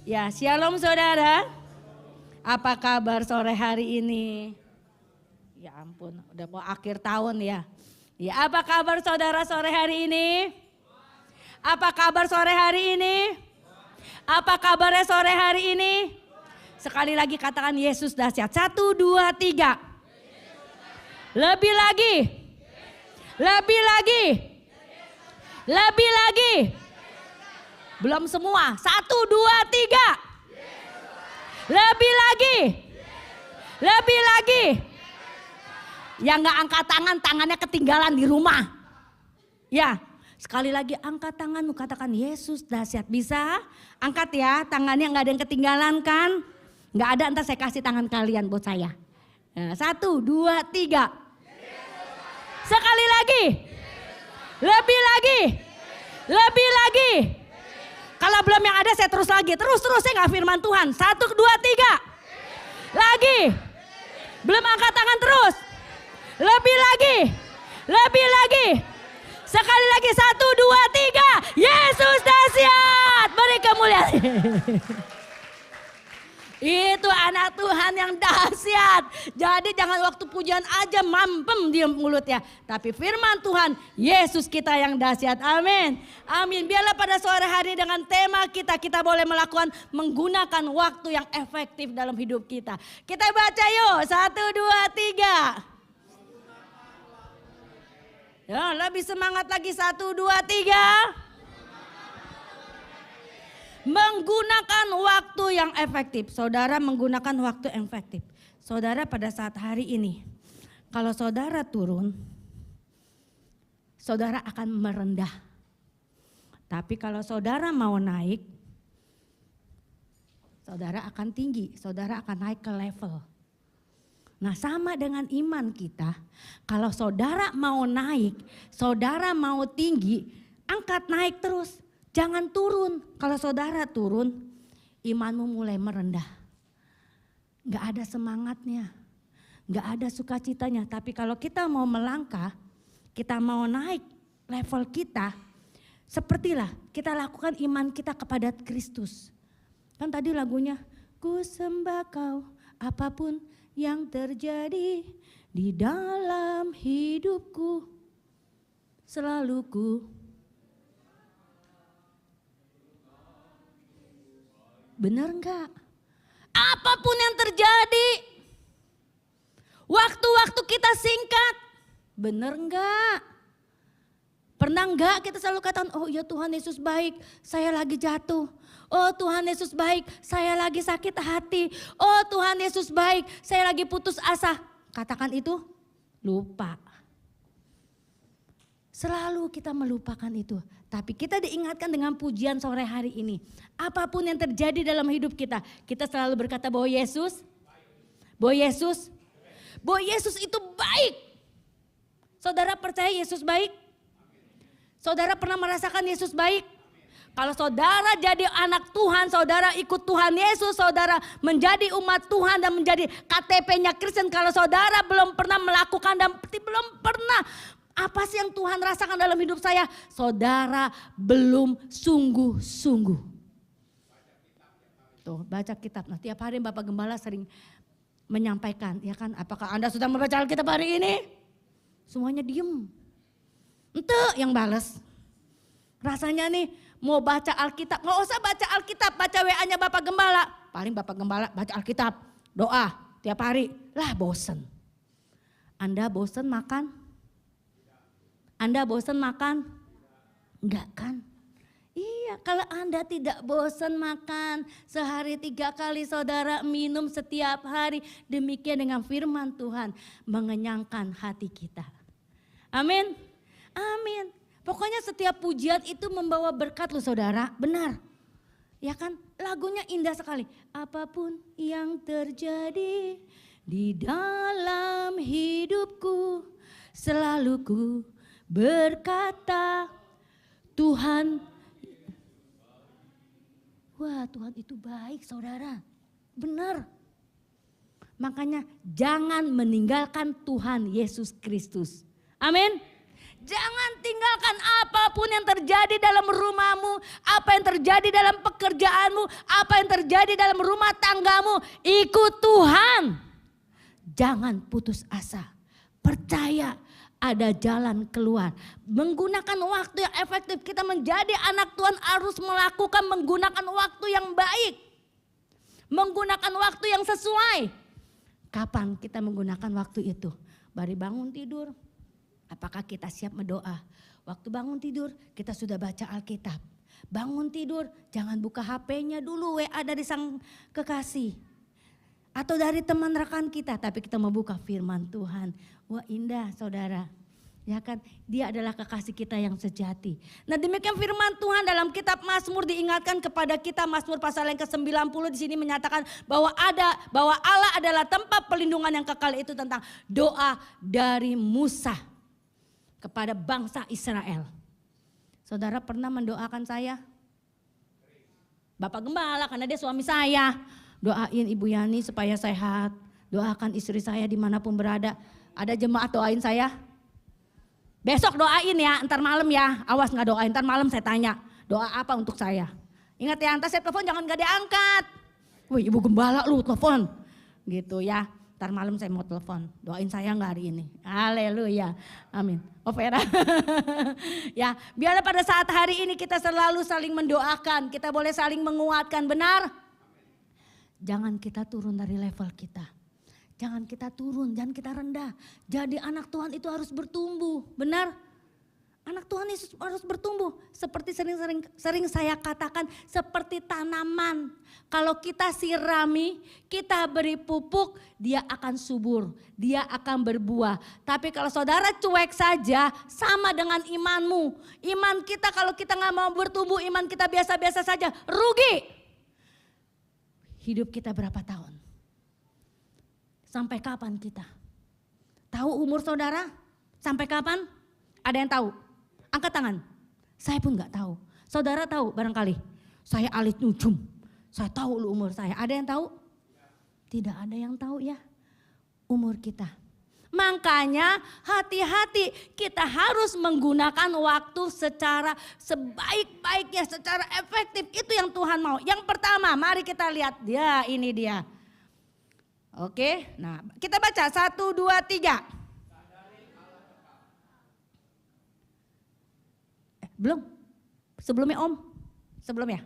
Ya, shalom saudara. Apa kabar sore hari ini? Ya ampun, udah mau akhir tahun ya. Ya, apa kabar saudara sore hari ini? Apa kabar sore hari ini? Apa kabarnya sore hari ini? Sekali lagi katakan Yesus dahsyat. 1, 2, 3. Lebih lagi. Lebih lagi. Lebih lagi. Belum semua. 1, 2, 3. Lebih lagi. Lebih lagi. Yang gak angkat tangan, tangannya ketinggalan di rumah. Ya, sekali lagi angkat tanganmu, katakan Yesus dahsyat. Bisa? Angkat ya, tangannya gak ada yang ketinggalan kan? Gak ada, ntar saya kasih tangan kalian buat saya. Nah, 1, 2, 3. Sekali lagi. Lebih lagi. Lebih lagi. Kalau belum yang ada saya terus lagi. Terus saya gak firman Tuhan. 1, 2, 3. Lagi. Belum angkat tangan terus. Lebih lagi. Lebih lagi. Sekali lagi 1, 2, 3. Yesus dahsyat. Beri kemuliaan. Itu anak Tuhan yang dahsyat. Jadi jangan waktu pujian aja mampem di mulutnya. Tapi firman Tuhan, Yesus kita yang dahsyat. Amin. Amin. Biarlah pada sore hari dengan tema kita boleh melakukan menggunakan waktu yang efektif dalam hidup kita. Kita baca yuk. 1, 2, 3. Ya, lebih semangat lagi. 1, 2, 3. Menggunakan waktu yang efektif. Saudara menggunakan waktu yang efektif. Saudara pada saat hari ini, kalau saudara turun, saudara akan merendah. Tapi kalau saudara mau naik, saudara akan tinggi, saudara akan naik ke level. Nah, sama dengan iman kita, kalau saudara mau naik, saudara mau tinggi, angkat naik terus. Jangan turun. Kalau saudara turun, imanmu mulai merendah. Gak ada semangatnya. Gak ada sukacitanya. Tapi kalau kita mau melangkah, kita mau naik level kita, sepertilah kita lakukan iman kita kepada Kristus. Kan tadi lagunya, ku sembah kau apapun yang terjadi di dalam hidupku. Selalu ku. Benar enggak? Apapun yang terjadi, waktu-waktu kita singkat, benar enggak? Pernah enggak kita selalu katakan, oh ya Tuhan Yesus baik, saya lagi jatuh. Oh Tuhan Yesus baik, saya lagi sakit hati. Oh Tuhan Yesus baik, saya lagi putus asa. Katakan itu, lupa. Selalu kita melupakan itu. Tapi kita diingatkan dengan pujian sore hari ini. Apapun yang terjadi dalam hidup kita, kita selalu berkata bahwa Yesus itu baik. Saudara percaya Yesus baik? Saudara pernah merasakan Yesus baik? Kalau saudara jadi anak Tuhan, saudara ikut Tuhan Yesus, saudara menjadi umat Tuhan dan menjadi KTP-nya Kristen. Kalau saudara belum pernah melakukan dan belum pernah, apa sih yang Tuhan rasakan dalam hidup saya? Saudara belum sungguh-sungguh. Tuh, baca kitab. Nah, tiap hari Bapak Gembala sering menyampaikan, ya kan? Apakah Anda sudah membaca Alkitab hari ini? Semuanya diem. Ente yang balas. Rasanya nih mau baca Alkitab, nggak usah baca Alkitab, baca WA-nya Bapak Gembala. Paling Bapak Gembala baca Alkitab, doa tiap hari. Lah bosen. Anda bosen makan? Anda bosan makan? Enggak kan? Iya, kalau Anda tidak bosan makan, sehari 3 kali saudara minum setiap hari. Demikian dengan firman Tuhan mengenyangkan hati kita. Amin. Amin. Pokoknya setiap pujian itu membawa berkat loh saudara, benar. Ya kan, lagunya indah sekali. Apapun yang terjadi di dalam hidupku, selalu ku berkata Tuhan. Wah, Tuhan itu baik saudara. Benar. Makanya jangan meninggalkan Tuhan Yesus Kristus. Amin. Jangan tinggalkan apapun yang terjadi dalam rumahmu, apa yang terjadi dalam pekerjaanmu, apa yang terjadi dalam rumah tanggamu. Ikut Tuhan. Jangan putus asa. Percaya ada jalan keluar. Menggunakan waktu yang efektif. Kita menjadi anak Tuhan harus menggunakan waktu yang baik. Menggunakan waktu yang sesuai. Kapan kita menggunakan waktu itu? Baru bangun tidur. Apakah kita siap berdoa? Waktu bangun tidur kita sudah baca Alkitab. Bangun tidur jangan buka HP-nya dulu, WA dari sang kekasih. Atau dari teman rekan kita, tapi kita membuka firman Tuhan. Wah indah saudara, ya kan? Dia adalah kekasih kita yang sejati. Nah demikian firman Tuhan dalam kitab Mazmur diingatkan kepada kita. Mazmur pasal yang ke-90 di sini menyatakan bahwa Allah adalah tempat perlindungan yang kekal, itu tentang doa dari Musa kepada bangsa Israel. Saudara pernah mendoakan saya? Bapak Gembala karena dia suami saya. Doain Ibu Yani supaya sehat. Doakan istri saya dimanapun berada. Ada jemaat doain saya? Besok doain ya, ntar malam ya. Awas gak doain, ntar malam saya tanya. Doa apa untuk saya? Ingat ya, ntar saya telepon jangan gak diangkat. Wih Ibu Gembala lu telepon. Gitu ya, ntar malam saya mau telepon. Doain saya gak hari ini? Haleluya, amin. Oh Vera. Ya, biarlah pada saat hari ini kita selalu saling mendoakan. Kita boleh saling menguatkan, benar? Jangan kita turun dari level kita. Jangan kita turun, jangan kita rendah. Jadi anak Tuhan itu harus bertumbuh, benar? Anak Tuhan Yesus harus bertumbuh. Seperti sering saya katakan, seperti tanaman. Kalau kita sirami, kita beri pupuk, dia akan subur. Dia akan berbuah. Tapi kalau saudara cuek saja, sama dengan imanmu. Iman kita kalau kita gak mau bertumbuh, iman kita biasa-biasa saja, rugi. Hidup kita berapa tahun? Sampai kapan kita? Tahu umur saudara? Sampai kapan? Ada yang tahu? Angkat tangan. Saya pun gak tahu. Saudara tahu barangkali? Saya alit ujung. Saya tahu lu umur saya. Ada yang tahu? Tidak ada yang tahu ya. Umur kita. Makanya hati-hati, kita harus menggunakan waktu secara sebaik-baiknya, secara efektif. Itu yang Tuhan mau. Yang pertama, mari kita lihat. Ya, ini dia. Oke, nah kita baca 1, 2, 3. Belum? Sebelumnya Om? Sebelumnya?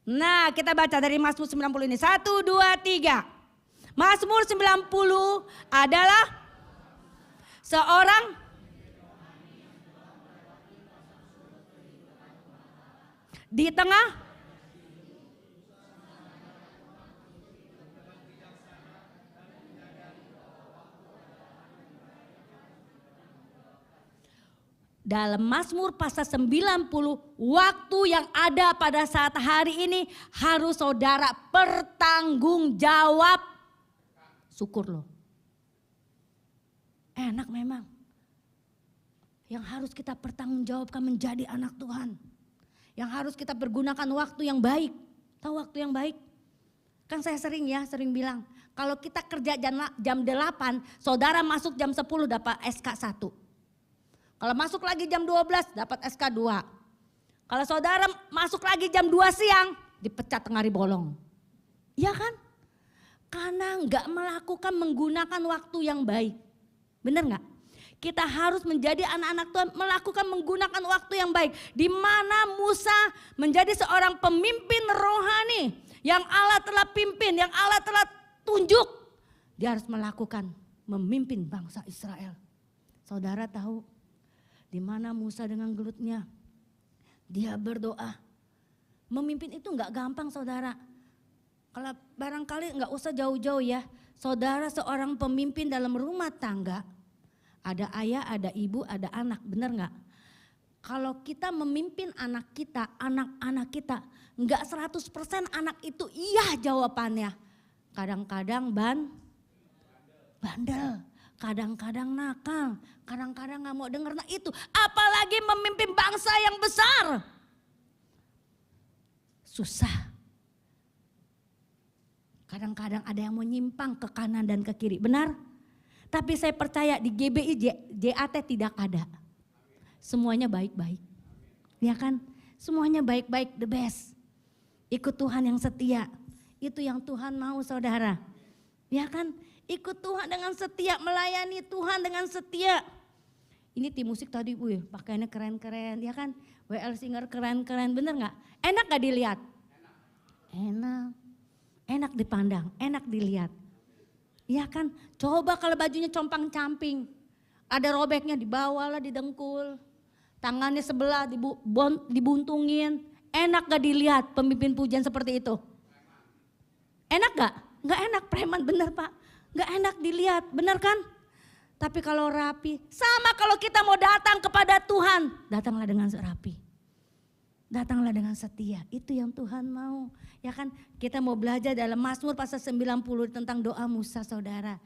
Nah kita baca dari Mazmur 90 ini. 1, 2, 3. Mazmur 90 adalah seorang di tengah dalam Mazmur pasal 90, waktu yang ada pada saat hari ini harus saudara bertanggung jawab. Syukur loh. Enak memang. Yang harus kita pertanggungjawabkan menjadi anak Tuhan. Yang harus kita pergunakan waktu yang baik. Tahu waktu yang baik? Kan saya sering bilang. Kalau kita kerja jam 8, saudara masuk jam 10 dapat SK 1. Kalau masuk lagi jam 12 dapat SK 2. Kalau saudara masuk lagi jam 2 siang dipecat tengah hari bolong. Iya kan? Karena enggak menggunakan waktu yang baik. Benar nggak? Kita harus menjadi anak-anak Tuhan menggunakan waktu yang baik. Di mana Musa menjadi seorang pemimpin rohani yang Allah telah pimpin, yang Allah telah tunjuk. Dia harus memimpin bangsa Israel. Saudara tahu di mana Musa dengan gelutnya dia berdoa. Memimpin itu nggak gampang saudara. Kalau barangkali nggak usah jauh-jauh ya. Saudara seorang pemimpin dalam rumah tangga. Ada ayah, ada ibu, ada anak, benar nggak? Kalau kita memimpin anak kita, anak-anak kita, nggak 100% anak itu iya jawabannya. Kadang-kadang bandel, kadang-kadang nakal, kadang-kadang nggak mau dengar. Nah itu, apalagi memimpin bangsa yang besar. Susah. Kadang-kadang ada yang mau nyimpang ke kanan dan ke kiri, benar? Tapi saya percaya di GBI JAT tidak ada. semuanya baik-baik. Ya kan? Semuanya baik-baik, the best. Ikut Tuhan yang setia. Itu yang Tuhan mau saudara. Ya kan? Ikut Tuhan dengan setia, melayani Tuhan dengan setia. Ini tim musik tadi pakaiannya keren-keren ya kan. WL Singer keren-keren, bener gak? Enak gak dilihat? Enak. Enak dipandang, enak dilihat. Ya kan? Coba kalau bajunya compang-camping. Ada robeknya dibawalah didengkul. Tangannya sebelah dibuntungin. Enak gak dilihat pemimpin pujian seperti itu? Enak gak? Gak enak, preman bener Pak. Gak enak dilihat, bener kan? Tapi kalau rapi, sama kalau kita mau datang kepada Tuhan, datanglah dengan rapi. Datanglah dengan setia, itu yang Tuhan mau. Ya kan, kita mau belajar dalam Mazmur pasal 90 tentang doa Musa saudara.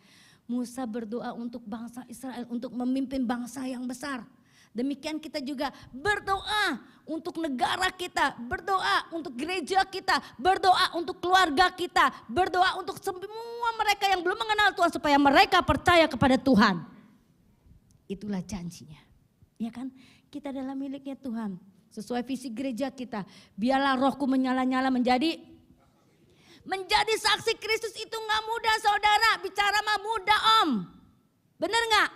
Musa berdoa untuk bangsa Israel, untuk memimpin bangsa yang besar. Demikian kita juga berdoa untuk negara kita, berdoa untuk gereja kita, berdoa untuk keluarga kita, berdoa untuk semua mereka yang belum mengenal Tuhan supaya mereka percaya kepada Tuhan. Itulah janjinya. Ya kan? Kita adalah miliknya Tuhan. Sesuai visi gereja kita. Biarlah rohku menyala-nyala menjadi saksi Kristus itu gak mudah saudara. Bicara mah mudah om. Bener gak?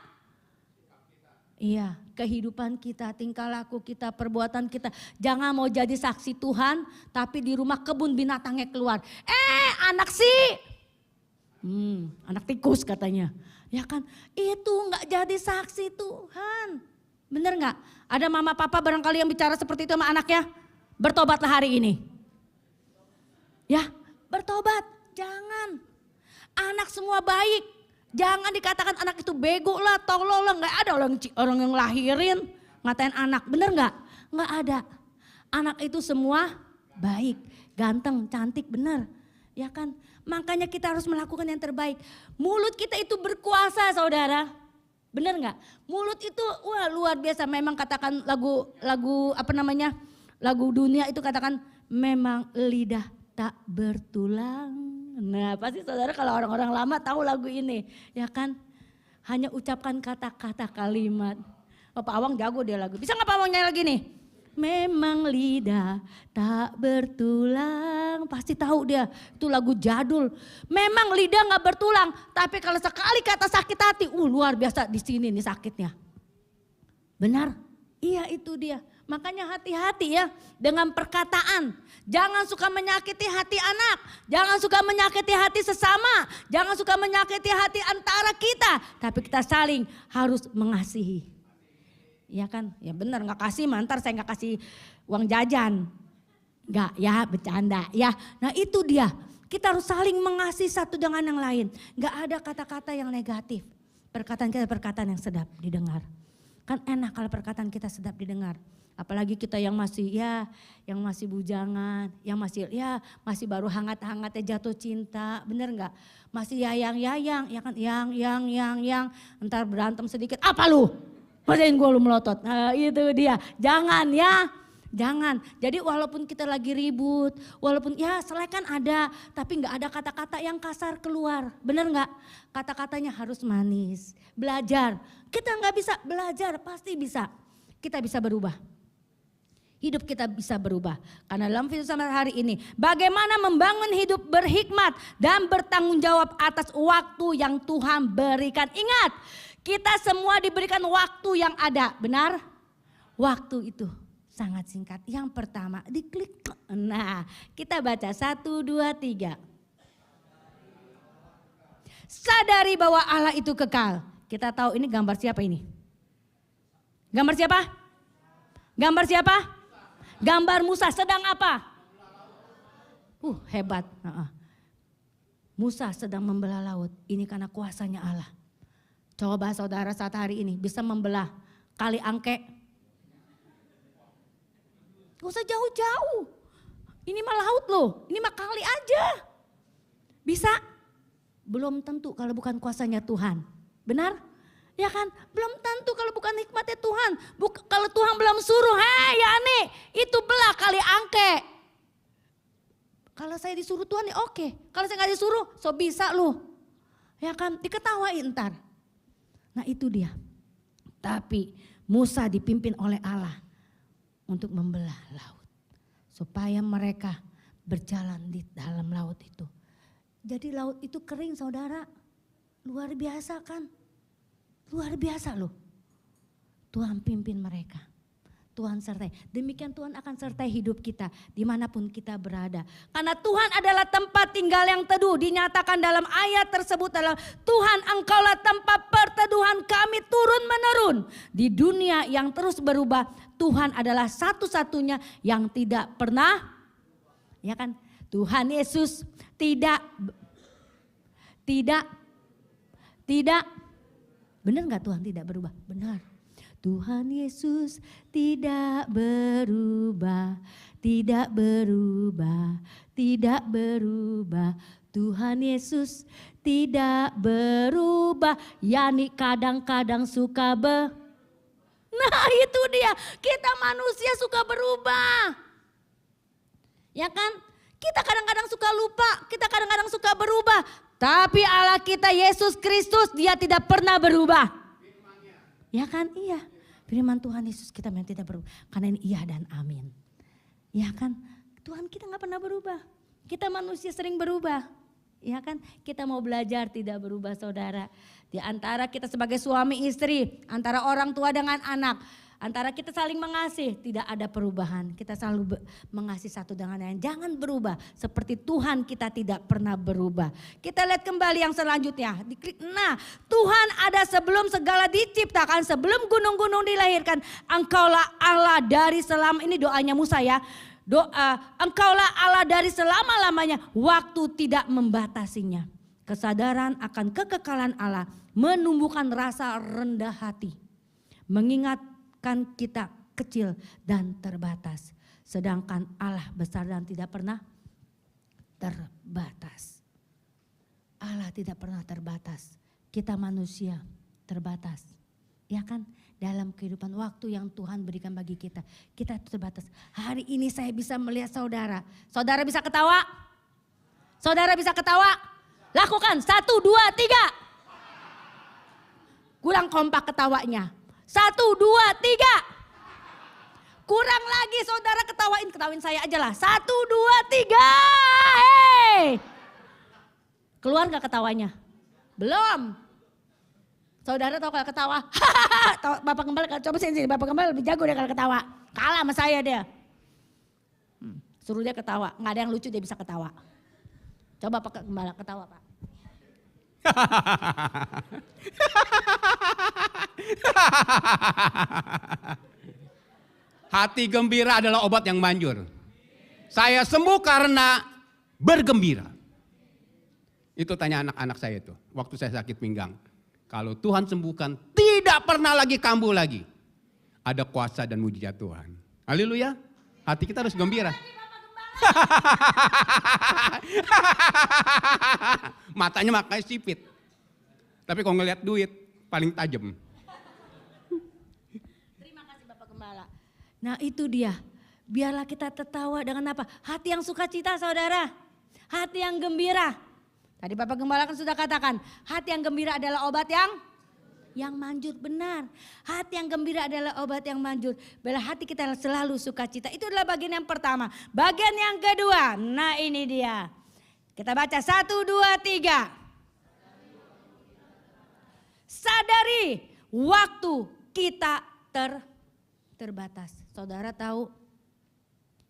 Iya, kehidupan kita, tingkah laku kita, perbuatan kita. Jangan mau jadi saksi Tuhan, tapi di rumah kebun binatangnya keluar. Anak sih, anak tikus katanya. Ya kan, itu gak jadi saksi Tuhan. Bener gak? Ada mama papa barangkali yang bicara seperti itu sama anaknya. Bertobatlah hari ini. Ya, bertobat, jangan. Anak semua baik. Jangan dikatakan anak itu bego lah, tolol lah. Gak ada orang yang lahirin ngatain anak, bener gak? Gak ada. Anak itu semua baik, ganteng, cantik, bener. Ya kan? Makanya kita harus melakukan yang terbaik. Mulut kita itu berkuasa saudara. Bener gak? Mulut itu wah luar biasa. Memang katakan lagu dunia itu katakan memang lidah tak bertulang. Nah pasti saudara kalau orang-orang lama tahu lagu ini. Ya kan? Hanya ucapkan kata-kata kalimat. Pak Awang jago dia lagu. Bisa gak Pak Awang nyanyi lagi nih? Memang lidah tak bertulang. Pasti tahu dia. Itu lagu jadul. Memang lidah gak bertulang. Tapi kalau sekali kata sakit hati. Luar biasa di sini nih sakitnya. Benar? Iya itu dia. Makanya hati-hati ya dengan perkataan. Jangan suka menyakiti hati anak. Jangan suka menyakiti hati sesama. Jangan suka menyakiti hati antara kita. Tapi kita saling harus mengasihi. Ya kan? Ya benar gak kasih mantar saya gak kasih uang jajan. Gak ya bercanda ya. Nah itu dia. Kita harus saling mengasihi satu dengan yang lain. Gak ada kata-kata yang negatif. Perkataan kita perkataan yang sedap didengar. Kan enak kalau perkataan kita sedap didengar. Apalagi kita yang masih bujangan, yang masih baru hangat-hangatnya jatuh cinta, bener nggak? Masih yayang, ya kan? Yang, entar berantem sedikit, apa lu? Masain gue lu melotot. Nah itu dia, jangan ya. Jangan, jadi walaupun kita lagi ribut, walaupun ya selai kan ada, tapi nggak ada kata-kata yang kasar keluar, bener nggak? Kata-katanya harus manis, belajar. Kita nggak bisa belajar, pasti bisa. Kita bisa berubah. Hidup kita bisa berubah. Karena dalam firman hari ini, bagaimana membangun hidup berhikmat dan bertanggung jawab atas waktu yang Tuhan berikan. Ingat, kita semua diberikan waktu yang ada, benar? Waktu itu sangat singkat. Yang pertama diklik. Nah kita baca 1, 2, 3. Sadari bahwa Allah itu kekal. Kita tahu ini gambar siapa ini? Gambar siapa? Gambar siapa? Gambar Musa sedang apa? Hebat. Musa sedang membelah laut. Ini karena kuasanya Allah. Coba saudara saat hari ini bisa membelah kali Angke. Gak usah jauh-jauh. Ini mah laut loh, ini mah kali aja. Bisa? Belum tentu kalau bukan kuasanya Tuhan. Benar? Ya kan? Belum tentu kalau bukan hikmatnya Tuhan. Kalau Tuhan belum suruh, hei Yani itu belah kali Angke. Kalau saya disuruh Tuhan ya oke. Kalau saya gak disuruh, so bisa lu. Ya kan? Diketawain ntar. Nah itu dia. Tapi Musa dipimpin oleh Allah untuk membelah laut. Supaya mereka berjalan di dalam laut itu. Jadi laut itu kering saudara. Luar biasa kan? Luar biasa loh. Tuhan pimpin mereka. Tuhan sertai. Demikian Tuhan akan sertai hidup kita dimanapun kita berada. Karena Tuhan adalah tempat tinggal yang teduh. Dinyatakan dalam ayat tersebut adalah Tuhan engkaulah tempat perteduhan kami turun menurun. Di dunia yang terus berubah, Tuhan adalah satu-satunya yang tidak pernah, ya kan? Tuhan Yesus tidak, benar gak Tuhan tidak berubah? Benar. Tuhan Yesus tidak berubah, tidak berubah, tidak berubah. Tuhan Yesus tidak berubah, yani kadang-kadang suka Nah itu dia, kita manusia suka berubah. Ya kan? Kita kadang-kadang suka lupa, kita kadang-kadang suka berubah. Tapi Allah kita Yesus Kristus dia tidak pernah berubah. Ya kan? Iya. Firman Tuhan Yesus kita memang tidak berubah. Karena ini iya dan amin. Ya kan? Tuhan kita gak pernah berubah. Kita manusia sering berubah. Ya kan? Kita mau belajar tidak berubah saudara. Di antara kita sebagai suami istri. Antara orang tua dengan anak. Antara kita saling mengasihi, tidak ada perubahan. Kita selalu mengasihi satu dengan yang lain. Jangan berubah seperti Tuhan kita tidak pernah berubah. Kita lihat kembali yang selanjutnya. Diklik, nah Tuhan ada sebelum segala diciptakan, sebelum gunung-gunung dilahirkan. Engkaulah Allah dari selama, ini doanya Musa ya. Doa, engkaulah Allah dari selama-lamanya, waktu tidak membatasinya. Kesadaran akan kekekalan Allah menumbuhkan rasa rendah hati. Mengingat kan kita kecil dan terbatas. Sedangkan Allah besar dan tidak pernah terbatas. Allah tidak pernah terbatas. Kita manusia terbatas. Ya kan? Dalam kehidupan waktu yang Tuhan berikan bagi kita. Kita terbatas. Hari ini saya bisa melihat saudara. Saudara bisa ketawa? Saudara bisa ketawa? Lakukan 1, 2, 3. Kurang kompak ketawanya. 1, 2, 3. Kurang lagi saudara ketawain saya aja lah. 1, 2, 3. Hei. Keluar gak ketawanya? Belum. Saudara tahu kalau ketawa. Bapak Gembala coba sini. Bapak Gembala lebih jago dia kalau ketawa. Kalah sama saya dia. Suruh dia ketawa. Gak ada yang lucu dia bisa ketawa. Coba Bapak Gembala ketawa Pak. Hati gembira adalah obat yang manjur. Saya sembuh karena bergembira. Itu tanya anak-anak saya itu. Waktu saya sakit pinggang. Kalau Tuhan sembuhkan tidak pernah lagi kambuh lagi. Ada kuasa dan mujizat Tuhan. Haleluya. Hati kita harus gembira. Matanya makanya sipit. Tapi kalau ngeliat duit paling tajam. Terima kasih Bapak Gembala. Nah itu dia. Biarlah kita tertawa dengan apa? Hati yang sukacita saudara. Hati yang gembira. Tadi Bapak Gembala kan sudah katakan. Hati yang gembira adalah obat yang manjur, benar. Hati yang gembira adalah obat yang manjur. Bila hati kita selalu sukacita. Itu adalah bagian yang pertama. Bagian yang kedua. Nah ini dia. Kita baca 1, 2, 3. Sadari waktu kita terbatas. Saudara tahu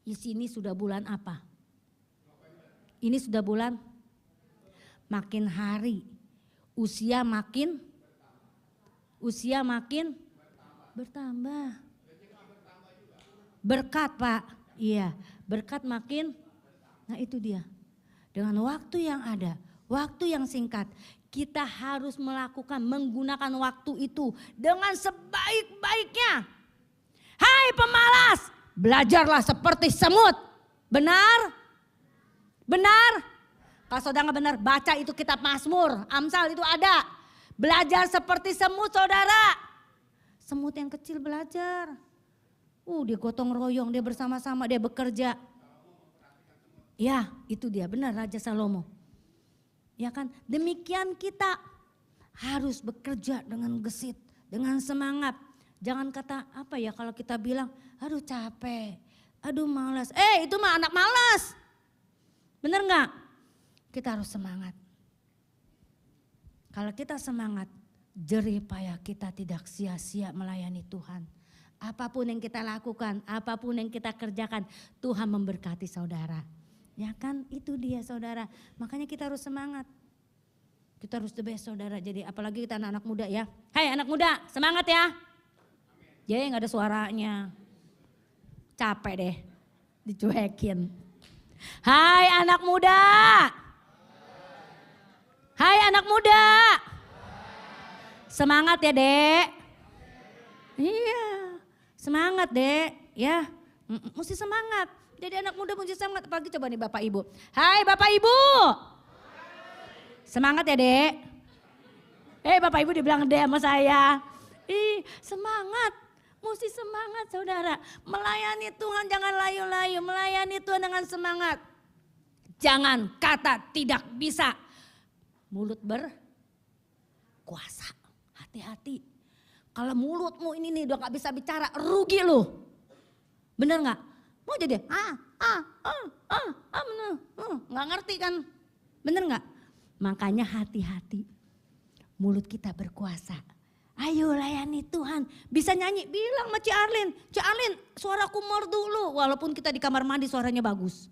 di sini sudah bulan apa? Ini sudah bulan makin hari. Usia makin bertambah. Berkat Pak, iya berkat makin. Nah itu dia. Dengan waktu yang ada, waktu yang singkat, kita harus menggunakan waktu itu dengan sebaik-baiknya. Hai pemalas, belajarlah seperti semut. Benar? Benar? Kalau saudara nggak benar, baca itu kitab Mazmur, Amsal itu ada. Belajar seperti semut saudara. Semut yang kecil belajar. Dia gotong royong, dia bersama-sama, dia bekerja. Ya itu dia, benar Raja Salomo. Ya kan, demikian kita harus bekerja dengan gesit, dengan semangat. Jangan kata apa ya kalau kita bilang, aduh capek, aduh malas. Itu mah anak malas. Bener gak? Kita harus semangat. Kalau kita semangat, jerih payah kita tidak sia-sia melayani Tuhan. Apapun yang kita lakukan, apapun yang kita kerjakan, Tuhan memberkati saudara. Ya kan, itu dia saudara. Makanya kita harus semangat. Kita harus the best saudara. Jadi apalagi kita anak-anak muda ya. Hai anak muda, semangat ya. Jadi gak ada suaranya. Capek deh, dicuekin. Hai anak muda. Hai anak muda. Semangat ya dek. Iya. Semangat dek, ya, mesti semangat. Jadi anak muda mesti semangat, apalagi coba nih Bapak Ibu. Hai Bapak Ibu, semangat ya dek. Bapak Ibu dibilang dek sama saya. Semangat, mesti semangat saudara. Melayani Tuhan jangan layu-layu, melayani Tuhan dengan semangat. Jangan kata tidak bisa. Mulut berkuasa, hati-hati. Kalau mulutmu ini nih udah gak bisa bicara, rugi lu. Bener gak? Mau jadi gak ngerti kan? Bener gak? Makanya hati-hati. Mulut kita berkuasa. Ayo layani Tuhan. Bisa nyanyi, bilang sama Ci Arlin. Ci Arlin suaraku merdu lu. Walaupun kita di kamar mandi suaranya bagus.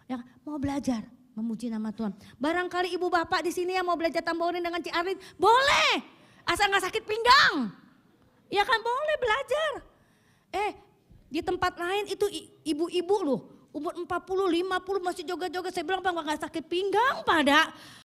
Ya, mau belajar memuji nama Tuhan. Barangkali ibu bapak di sini yang mau belajar tamborin dengan Ci Arlin, boleh. Asal gak sakit pinggang. Ya kan boleh belajar. Di tempat lain itu ibu-ibu loh. Umur 40, 50 masih joget-joget. Saya bilang Pak gak sakit pinggang pada.